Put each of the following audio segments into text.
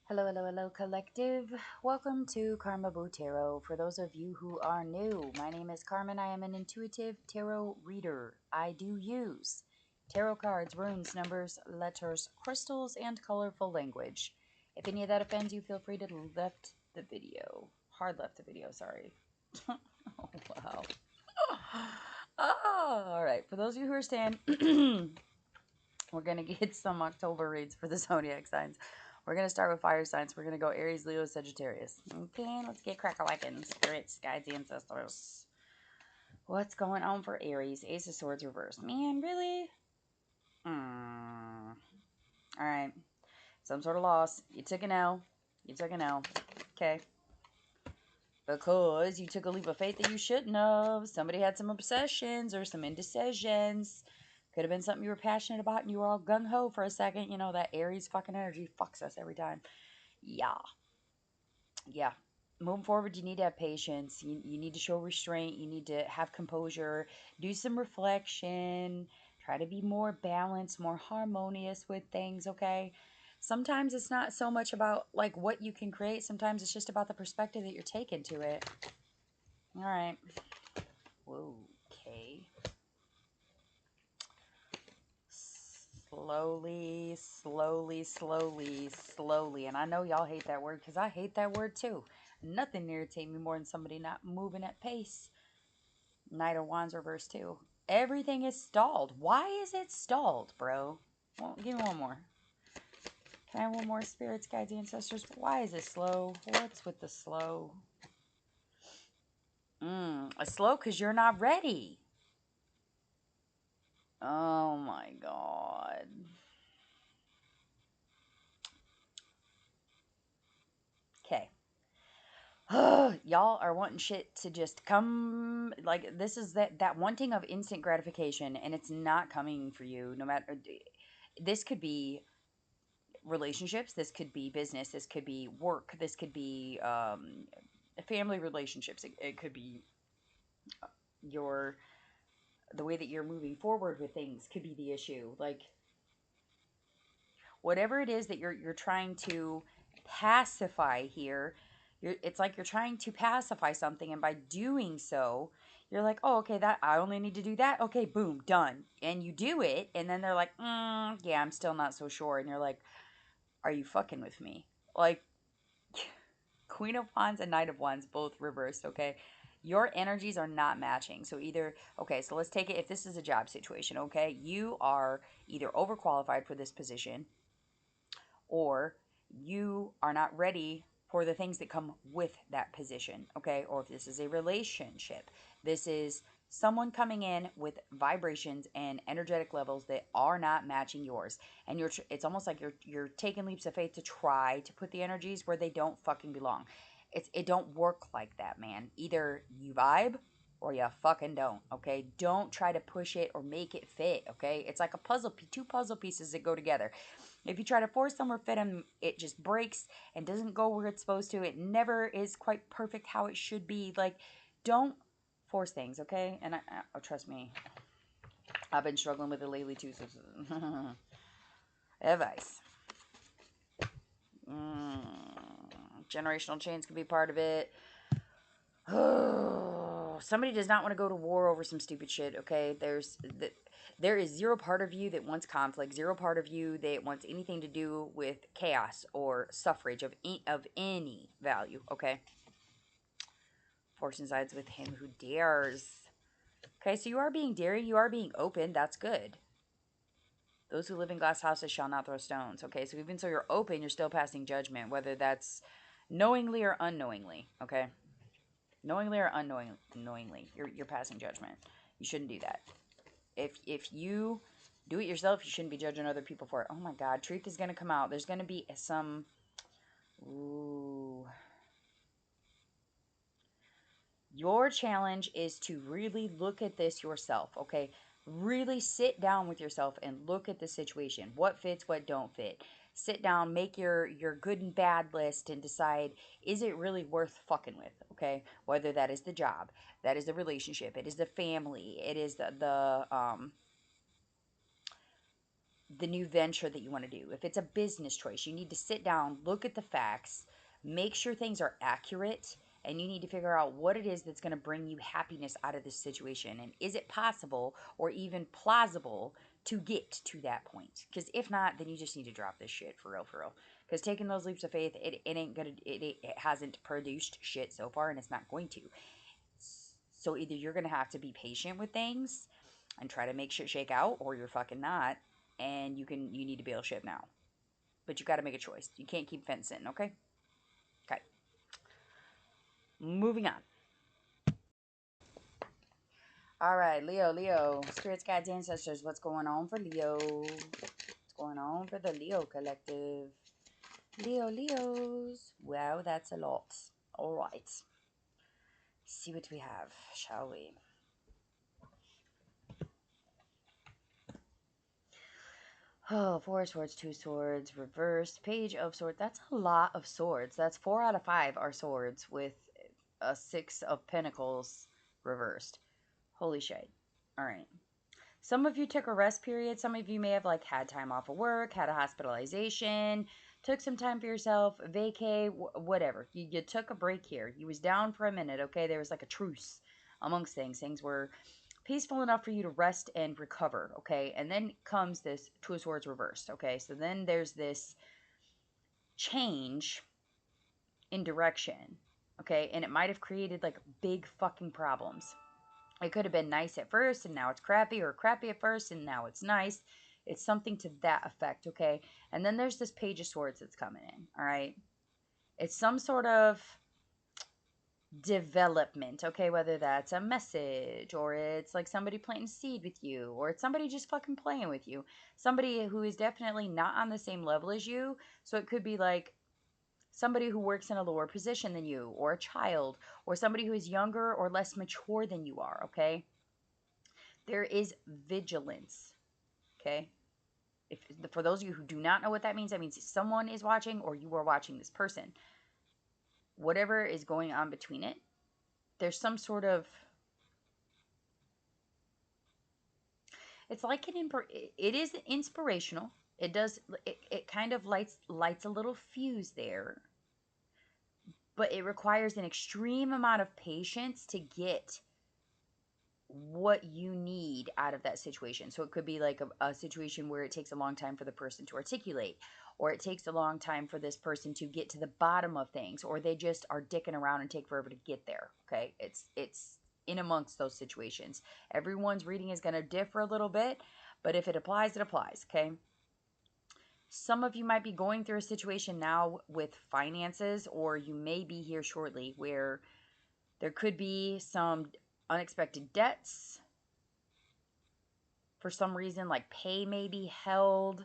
Hello, hello, hello, collective. Welcome to Carmaboo Tarot. For those of you who are new, my name is Carmen. I am an intuitive tarot reader. I do use tarot cards, runes, numbers, letters, crystals, and colorful language. If any of that offends you, feel free to left the video. Hard left the video, sorry. Oh, wow. Oh, all right. For those of you who are staying, we're going to get some October reads for the zodiac signs. We're going to start with fire signs. We're going to go Aries, Leo, Sagittarius. Okay, let's get crack-a-lackin'. Spirits, guides, ancestors. What's going on for Aries? Ace of Swords reversed. Man, really? Alright. Some sort of loss. You took an L. You took an L. Okay. Because you took a leap of faith that you shouldn't have. Somebody had some obsessions or some indecisions. Could have been something you were passionate about and you were all gung-ho for a second. You know, that Aries fucking energy fucks us every time. Yeah. Yeah. Moving forward, you need to have patience. You need to show restraint. You need to have composure. Do some reflection. Try to be more balanced, more harmonious with things, okay? Sometimes it's not so much about like what you can create. Sometimes it's just about the perspective that you're taking to it. All right. Whoa. Okay. Slowly, slowly, slowly, slowly. And I know y'all hate that word because I hate that word too. Nothing irritates me more than somebody not moving at pace. Knight of Wands reverse too. Everything is stalled. Why is it stalled, bro? Well, give me one more. Can I have one more? Spirits, guides, ancestors. Why is it slow? What's with the slow? It's slow because you're not ready. Oh my god. Okay. Y'all are wanting shit to just come, like this is that wanting of instant gratification, and it's not coming for you. No matter, this could be relationships, this could be business, this could be work, this could be family relationships, it could be your the way that you're moving forward with things could be the issue. Like whatever it is that you're trying to pacify here, it's like you're trying to pacify something, and by doing so, you're like, oh, okay, that I only need to do that. Okay, boom, done. And you do it, and then they're like, yeah, I'm still not so sure. And you're like, are you fucking with me? Like, Queen of Wands and Knight of Wands both reversed. Okay, your energies are not matching. So either, okay, so let's take it if this is a job situation. Okay, you are either overqualified for this position, or you are not ready for the things that come with that position, okay? Or if this is a relationship, this is someone coming in with vibrations and energetic levels that are not matching yours, and it's almost like you're taking leaps of faith to try to put the energies where they don't fucking belong. It don't work like that, man. Either you vibe or you fucking don't, okay? Don't try to push it or make it fit, okay? It's like a puzzle, two puzzle pieces that go together. If you try to force them or fit them, it just breaks and doesn't go where it's supposed to. It never is quite perfect how it should be. Like, don't force things, okay? And oh, trust me, I've been struggling with it lately too. So advice. Generational chains can be part of it. Oh, somebody does not want to go to war over some stupid shit, okay? There is zero part of you that wants conflict, zero part of you that wants anything to do with chaos or suffrage of any value, okay? Fortune sides with him who dares. Okay, so you are being daring, you are being open, that's good. Those who live in glass houses shall not throw stones, okay? So even so you're open, you're still passing judgment, whether that's knowingly or unknowingly, okay? Knowingly or unknowingly, you're passing judgment. You shouldn't do that. If you do it yourself, you shouldn't be judging other people for it. Oh my God, truth is gonna come out. There's gonna be some. Ooh. Your challenge is to really look at this yourself, okay? Really sit down with yourself and look at the situation. What fits, what don't fit. Sit down, make your good and bad list and decide, is it really worth fucking with, okay? Whether that is the job, that is the relationship, it is the family, it is the the new venture that you want to do. If it's a business choice, you need to sit down, look at the facts, make sure things are accurate, and you need to figure out what it is that's going to bring you happiness out of this situation. And is it possible or even plausible to get to that point? Because if not, then you just need to drop this shit for real, for real. Because taking those leaps of faith, it ain't gonna, it hasn't produced shit so far, and it's not going to. So either you're gonna have to be patient with things and try to make shit shake out, or you're fucking not, and you need to bail ship now. But you got to make a choice. You can't keep fencing, okay? Okay. Moving on. All right, Leo, spirits, guides, ancestors. What's going on for Leo? What's going on for the Leo collective? Leos. Wow, that's a lot. All right. See what we have, shall we? Oh, 4 swords, 2 swords, reversed, page of swords. That's a lot of swords. That's 4 out of 5 are swords with a 6 of pentacles reversed. Holy shit. All right. Some of you took a rest period. Some of you may have like had time off of work, had a hospitalization, took some time for yourself, vacay, whatever. You took a break here. You was down for a minute, okay? There was like a truce amongst things. Things were peaceful enough for you to rest and recover, okay? And then comes this 2 of swords reversed, okay? So then there's this change in direction, okay? And it might have created like big fucking problems. It could have been nice at first and now it's crappy, or crappy at first and now it's nice. It's something to that effect, okay? And then there's this page of swords that's coming in, all right? It's some sort of development, okay? Whether that's a message, or it's like somebody planting seed with you, or it's somebody just fucking playing with you. Somebody who is definitely not on the same level as you. So it could be like somebody who works in a lower position than you, or a child, or somebody who is younger or less mature than you are, okay? There is vigilance, okay? If for those of you who do not know what that means someone is watching or you are watching this person. Whatever is going on between it, there's some sort of, it's like it is inspirational. It does, it kind of lights a little fuse there, but it requires an extreme amount of patience to get what you need out of that situation. So it could be like a situation where it takes a long time for the person to articulate, or it takes a long time for this person to get to the bottom of things, or they just are dicking around and take forever to get there. Okay, it's in amongst those situations. Everyone's reading is going to differ a little bit, but if it applies, it applies. Okay. Some of you might be going through a situation now with finances, or you may be here shortly where there could be some unexpected debts. For some reason, like pay may be held.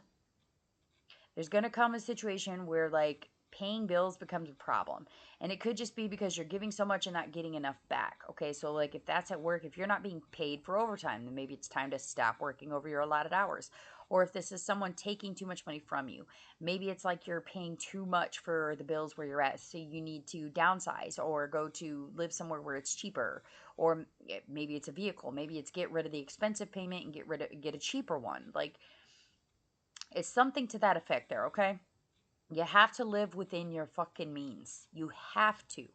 There's going to come a situation where like paying bills becomes a problem. And it could just be because you're giving so much and not getting enough back. Okay, so like if that's at work, if you're not being paid for overtime, then maybe it's time to stop working over your allotted hours. Or if this is someone taking too much money from you, maybe it's like you're paying too much for the bills where you're at, so you need to downsize or go to live somewhere where it's cheaper. Or maybe it's a vehicle, maybe it's get rid of the expensive payment and get a cheaper one. Like it's something to that effect there, okay? You have to live within your fucking means. You have to.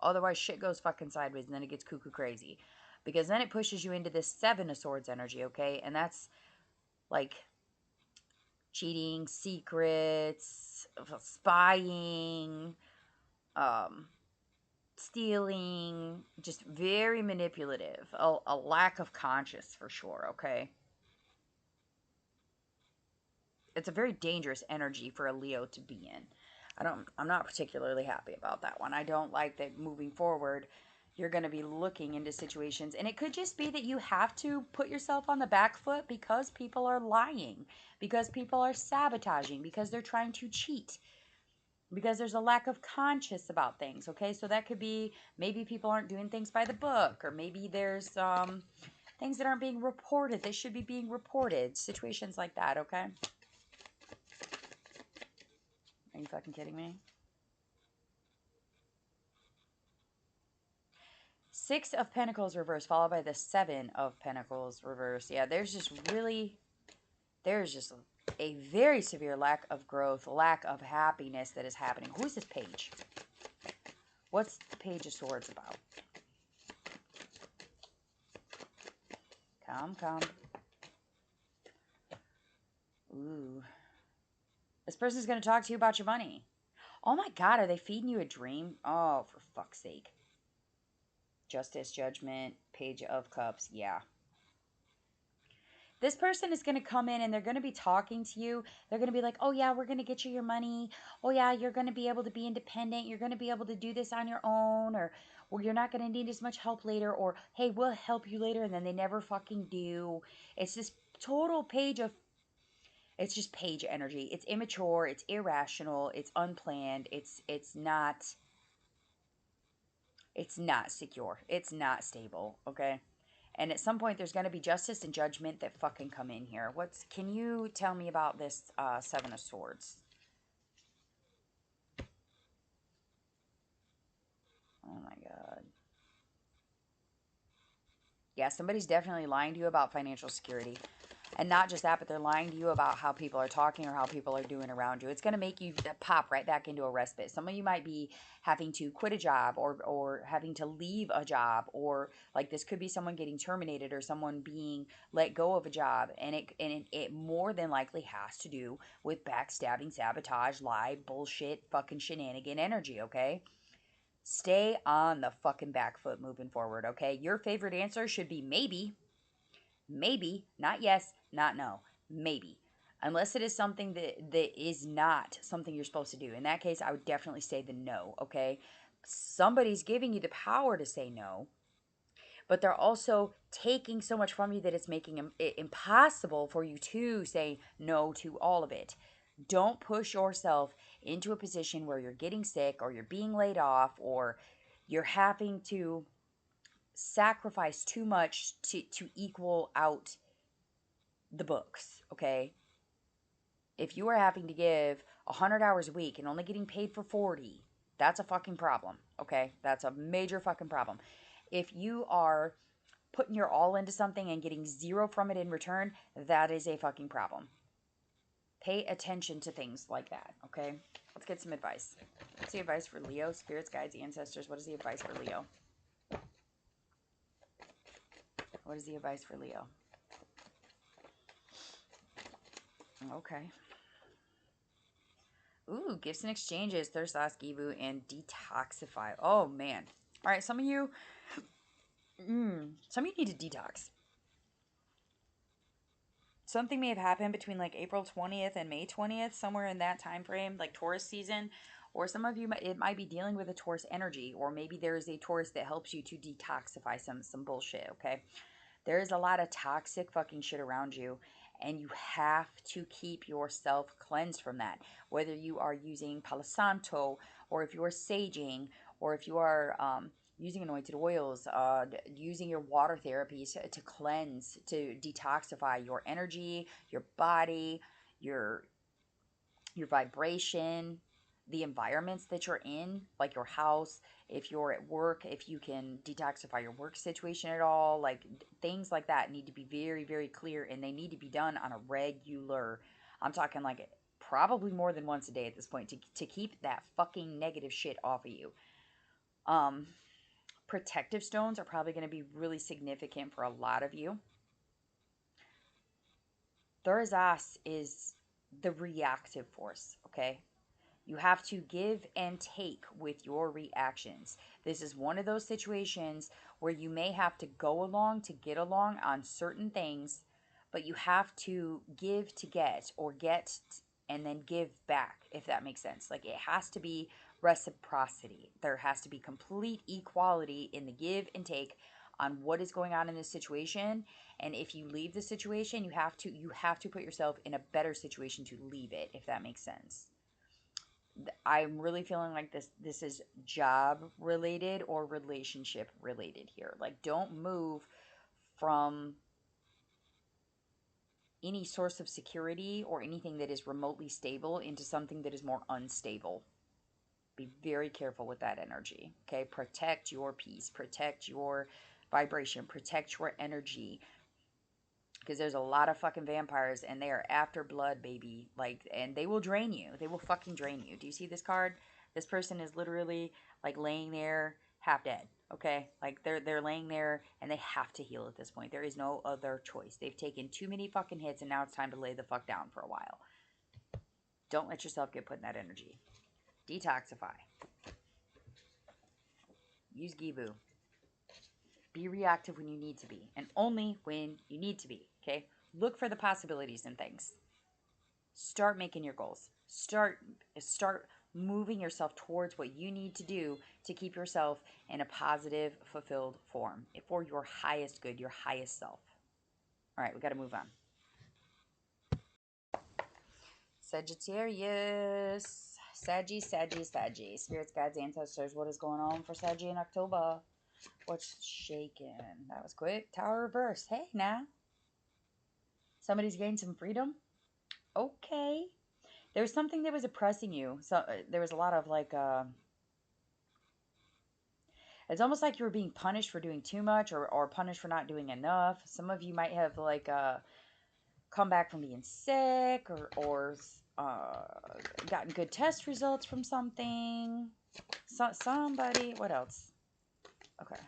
Otherwise, shit goes fucking sideways and then it gets cuckoo crazy. Because then it pushes you into this 7 of swords energy, okay? And that's like cheating, secrets, spying, um, stealing, just very manipulative. A lack of conscience for sure, okay? It's a very dangerous energy for a Leo to be in. I'm not particularly happy about that one. I don't like that moving forward you're going to be looking into situations, and it could just be that you have to put yourself on the back foot because people are lying, because people are sabotaging, because they're trying to cheat, because there's a lack of conscience about things, okay? So that could be maybe people aren't doing things by the book, or maybe there's things that aren't being reported that should be being reported, situations like that, okay? Are you fucking kidding me? 6 of Pentacles reversed, followed by the 7 of Pentacles reversed. Yeah, there's just really There's just a very severe lack of growth, lack of happiness that is happening. Who is this page? What's the Page of Swords about? Come. Ooh. This person's going to talk to you about your money. Oh my God, are they feeding you a dream? Oh, for fuck's sake. Justice, Judgment, Page of Cups. Yeah. This person is going to come in and they're going to be talking to you. They're going to be like, oh yeah, we're going to get you your money. Oh yeah, you're going to be able to be independent. You're going to be able to do this on your own. Or well, you're not going to need as much help later. Or hey, we'll help you later. And then they never fucking do. It's this total page of, it's just page energy. It's immature. It's irrational. It's unplanned. It's not secure. It's not stable. Okay. And at some point, there's going to be justice and judgment that fucking come in here. Can you tell me about this Seven of Swords? Oh my God. Yeah, somebody's definitely lying to you about financial security. And not just that, but they're lying to you about how people are talking or how people are doing around you. It's going to make you pop right back into a respite. Some of you might be having to quit a job or having to leave a job, or like this could be someone getting terminated or someone being let go of a job. And it more than likely has to do with backstabbing, sabotage, lie, bullshit, fucking shenanigan energy, okay? Stay on the fucking back foot moving forward, okay? Your favorite answer should be maybe. Maybe, not yes, not no. Maybe. Unless it is something that is not something you're supposed to do. In that case, I would definitely say the no, okay? Somebody's giving you the power to say no, but they're also taking so much from you that it's making it impossible for you to say no to all of it. Don't push yourself into a position where you're getting sick or you're being laid off or you're having to sacrifice too much to equal out the books, okay? If you are having to give 100 hours a week and only getting paid for 40, that's a fucking problem, okay? That's a major fucking problem. If you are putting your all into something and getting zero from it in return, that is a fucking problem. Pay attention to things like that, okay? Let's get some advice. What's the advice for Leo? Spirits, guides, ancestors. What is the advice for Leo? What is the advice for Leo? Okay. Ooh, gifts and exchanges, Thursdas, Givu, and detoxify. Oh man. All right, some of you need to detox. Something may have happened between like April 20th and May 20th, somewhere in that time frame, like Taurus season. Or some of you, it might be dealing with a Taurus energy, or maybe there is a Taurus that helps you to detoxify some bullshit, okay? There is a lot of toxic fucking shit around you, and you have to keep yourself cleansed from that. Whether you are using Palo Santo, or if you are saging, or if you are using anointed oils, using your water therapies to cleanse, to detoxify your energy, your body, your your vibration, the environments that you're in, like your house, if you're at work, if you can detoxify your work situation at all, like things like that need to be very, very clear, and they need to be done on a regular. I'm talking like probably more than once a day at this point to keep that fucking negative shit off of you. Um, Protective stones are probably going to be really significant for a lot of you. Thursas is the reactive force, okay? You have to give and take with your reactions. This is one of those situations where you may have to go along to get along on certain things, but you have to give to get, or and then give back, if that makes sense. Like it has to be reciprocity. There has to be complete equality in the give and take on what is going on in this situation. And if you leave the situation, you have to put yourself in a better situation to leave it, if that makes sense. I'm really feeling like this is job related or relationship related here. Like don't move from any source of security or anything that is remotely stable into something that is more unstable. Be very careful with that energy. Okay? Protect your peace, protect your vibration, protect your energy. Because there's a lot of fucking vampires and they are after blood, baby. Like, and they will drain you. They will fucking drain you. Do you see this card? This person is literally like laying there half dead. Okay? Like they're laying there and they have to heal at this point. There is no other choice. They've taken too many fucking hits and now it's time to lay the fuck down for a while. Don't let yourself get put in that energy. Detoxify. Use Gibu. Be reactive when you need to be, and only when you need to be, okay? Look for the possibilities in things. Start making your goals. Start moving yourself towards what you need to do to keep yourself in a positive, fulfilled form for your highest good, your highest self. All right, we got to move on. Sagittarius. Saggy. Spirits, guides, ancestors. What is going on for Saggy in October? What's shaking? That was quick. Tower reverse. Hey, now. Somebody's gained some freedom? Okay. There's something that was oppressing you. So there was a lot of like, it's almost like you were being punished for doing too much or punished for not doing enough. Some of you might have like come back from being sick or gotten good test results from something. Somebody, what else? Okay.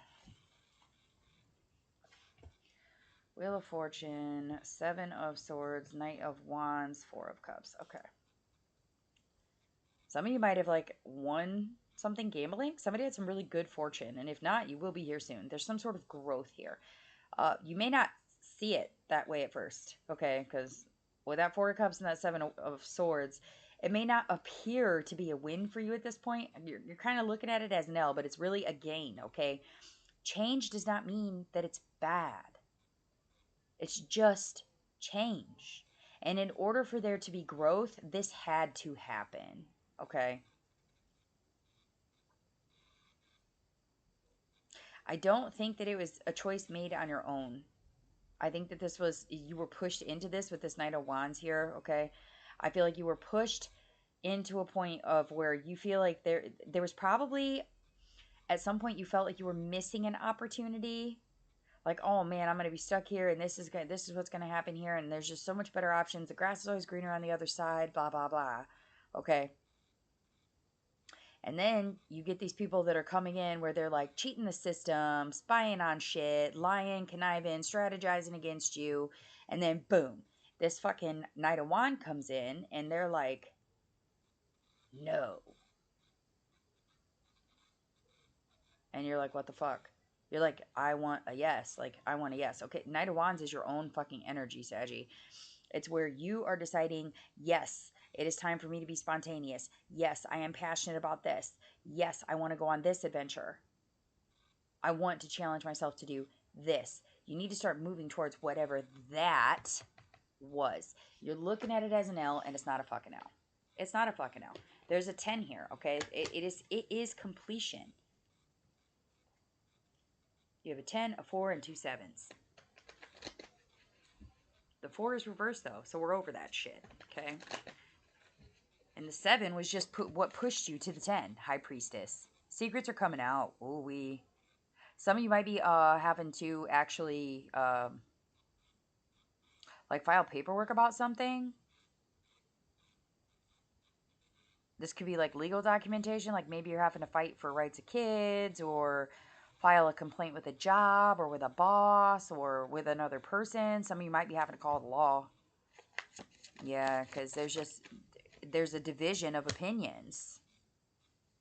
Wheel of Fortune, Seven of Swords, Knight of Wands, Four of Cups. Okay. Some of you might have like won something gambling. Somebody had some really good fortune. And if not, you will be here soon. There's some sort of growth here. You may not see it that way at first. Okay. Because with that Four of Cups and that Seven of Swords, it may not appear to be a win for you at this point. You're kind of looking at it as an L, but it's really a gain. Okay. Change does not mean that it's bad. It's just change. And in order for there to be growth, this had to happen. Okay. I don't think that it was a choice made on your own. I think that this was, you were pushed into this with this Knight of Wands here, okay? I feel like you were pushed into a point of where you feel like there was probably, at some point you felt like you were missing an opportunity. Like, oh man, I'm going to be stuck here and this is what's going to happen here and there's just so much better options. The grass is always greener on the other side, blah, blah, blah. Okay? And then you get these people that are coming in where they're like cheating the system, spying on shit, lying, conniving, strategizing against you. And then boom, this fucking Knight of Wand comes in and they're like, no. And you're like, what the fuck? You're like, I want a yes. Like, I want a yes. Okay, Knight of Wands is your own fucking energy, Saggy. It's where you are deciding, yes, it is time for me to be spontaneous. Yes, I am passionate about this. Yes, I want to go on this adventure. I want to challenge myself to do this. You need to start moving towards whatever that was. You're looking at it as an L, and it's not a fucking L. It's not a fucking L. There's a 10 here, okay? It is completion. You have a 10, a 4, and two 7s. The 4 is reversed, though, so we're over that shit, okay? And the 7 was just what pushed you to the 10, High Priestess. Secrets are coming out. Ooh, some of you might be having to actually like file paperwork about something. This could be like legal documentation, like maybe you're having to fight for rights of kids or file a complaint with a job or with a boss or with another person. Some of you might be having to call the law. Yeah, because there's a division of opinions.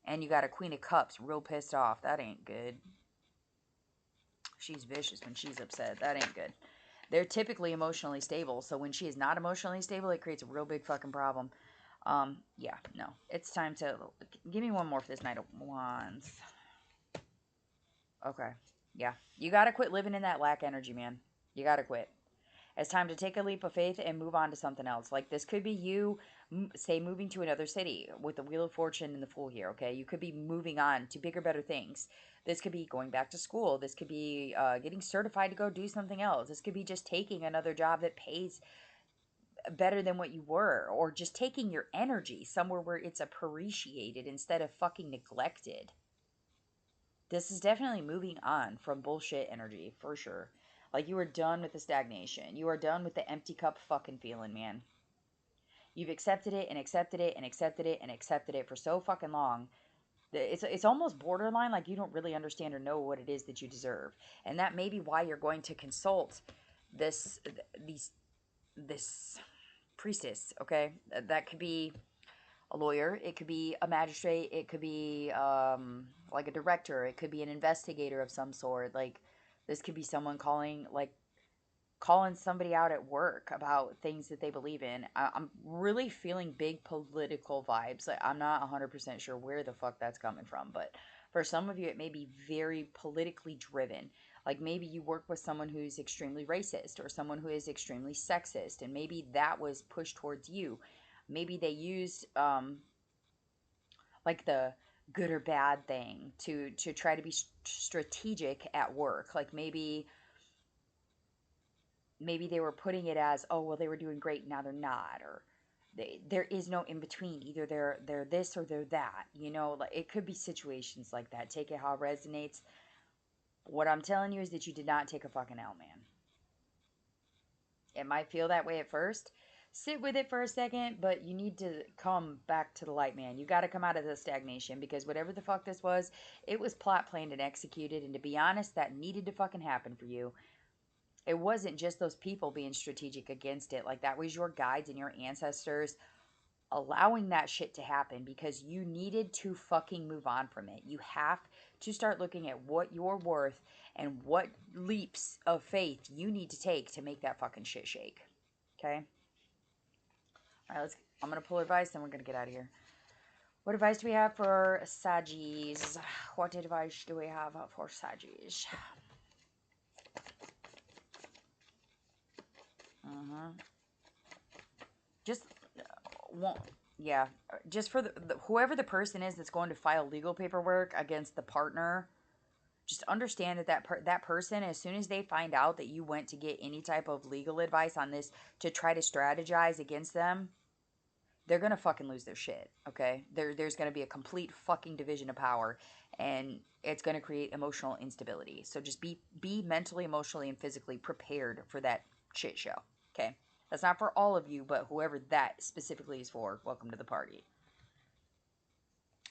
And you got a Queen of Cups real pissed off. That ain't good. She's vicious when she's upset. That ain't good. They're typically emotionally stable. So when she is not emotionally stable, it creates a real big fucking problem. Yeah, no. It's time to... Give me one more for this Knight of Wands. Okay. Yeah. You gotta quit living in that lack energy, man. You gotta quit. It's time to take a leap of faith and move on to something else. Like, this could be you, say, moving to another city with the Wheel of Fortune and the Fool here, okay? You could be moving on to bigger, better things. This could be going back to school. This could be getting certified to go do something else. This could be just taking another job that pays better than what you were, or just taking your energy somewhere where it's appreciated instead of fucking neglected. This is definitely moving on from bullshit energy, for sure. Like, you are done with the stagnation. You are done with the empty cup fucking feeling, man. You've accepted it and accepted it and accepted it and accepted it for so fucking long. It's almost borderline like you don't really understand or know what it is that you deserve. And that may be why you're going to consult this these this priestess, okay? That could be a lawyer, it could be a magistrate, it could be like a director, it could be an investigator of some sort. Like, this could be someone calling somebody out at work about things that they believe in. I'm really feeling big political vibes. Like, I'm not 100% sure where the fuck that's coming from, but for some of you, it may be very politically driven. Like, maybe you work with someone who's extremely racist or someone who is extremely sexist, and maybe that was pushed towards you. Maybe they used like the good or bad thing to try to be strategic at work. Like, maybe they were putting it as, oh well, they were doing great, now they're not, or there is no in between. Either they're this or they're that, you know. Like, it could be situations like that. Take it how it resonates. What I'm telling you is that you did not take a fucking L, man. It might feel that way at first. Sit with it for a second, but you need to come back to the light, man. You got to come out of the stagnation, because whatever the fuck this was, it was plot planned and executed, and to be honest, that needed to fucking happen for you. It wasn't just those people being strategic against it. Like, that was your guides and your ancestors allowing that shit to happen, because you needed to fucking move on from it. You have to start looking at what you're worth and what leaps of faith you need to take to make that fucking shit shake. Okay? All right, I'm going to pull advice, then we're going to get out of here. What advice do we have for Saggies? What advice do we have for Saggies? Just won't. Yeah, just for the whoever the person is that's going to file legal paperwork against the partner, just understand that that person, as soon as they find out that you went to get any type of legal advice on this to try to strategize against them, they're gonna fucking lose their shit. Okay, there's gonna be a complete fucking division of power, and it's gonna create emotional instability. So just be mentally, emotionally, and physically prepared for that shit show. Okay, that's not for all of you, but whoever that specifically is for, welcome to the party.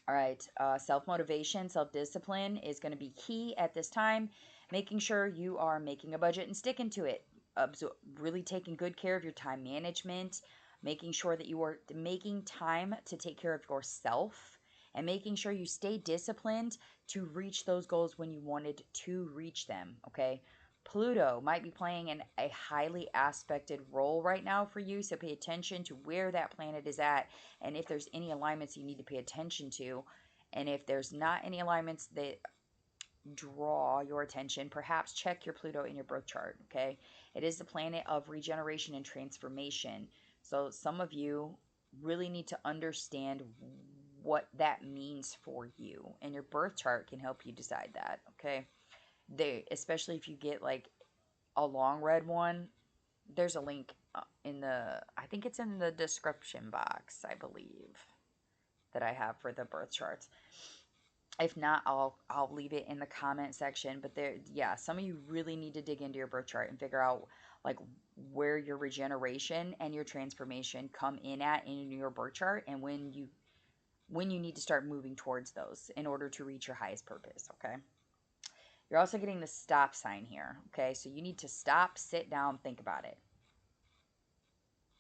All right, self-motivation, self-discipline is going to be key at this time. Making sure you are making a budget and sticking to it. Really taking good care of your time management. Making sure that you are making time to take care of yourself. And making sure you stay disciplined to reach those goals when you wanted to reach them, okay? Pluto might be playing a highly aspected role right now for you, so pay attention to where that planet is at, and if there's any alignments you need to pay attention to. And if there's not any alignments that draw your attention, perhaps check your Pluto in your birth chart, okay? It is the planet of regeneration and transformation. So some of you really need to understand what that means for you, and your birth chart can help you decide that, okay? Especially if you get like a long read one, there's a link I think it's in the description box, I believe, that I have for the birth charts. If not, I'll leave it in the comment section. But yeah, some of you really need to dig into your birth chart and figure out like where your regeneration and your transformation come in at in your birth chart, and when you need to start moving towards those in order to reach your highest purpose, okay? You're also getting the stop sign here, okay? So you need to stop, sit down, think about it.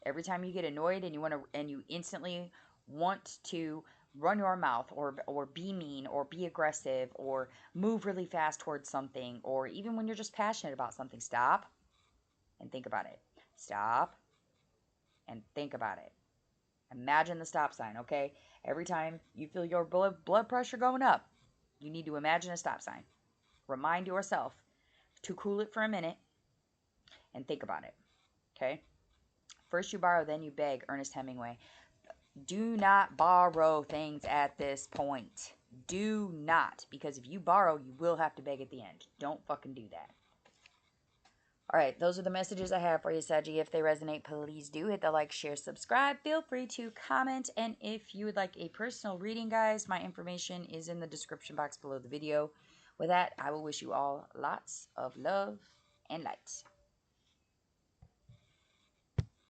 Every time you get annoyed and you instantly want to run your mouth or be mean or be aggressive or move really fast towards something, or even when you're just passionate about something, stop and think about it. Stop and think about it. Imagine the stop sign, okay? Every time you feel your blood pressure going up, you need to imagine a stop sign. Remind yourself to cool it for a minute and think about it, okay? First you borrow, then you beg, Ernest Hemingway. Do not borrow things at this point. Do not, because if you borrow, you will have to beg at the end. Don't fucking do that. All right, those are the messages I have for you, Saggy. If they resonate, please do hit the like, share, subscribe. Feel free to comment. And if you would like a personal reading, guys, my information is in the description box below the video. With that, I will wish you all lots of love and light.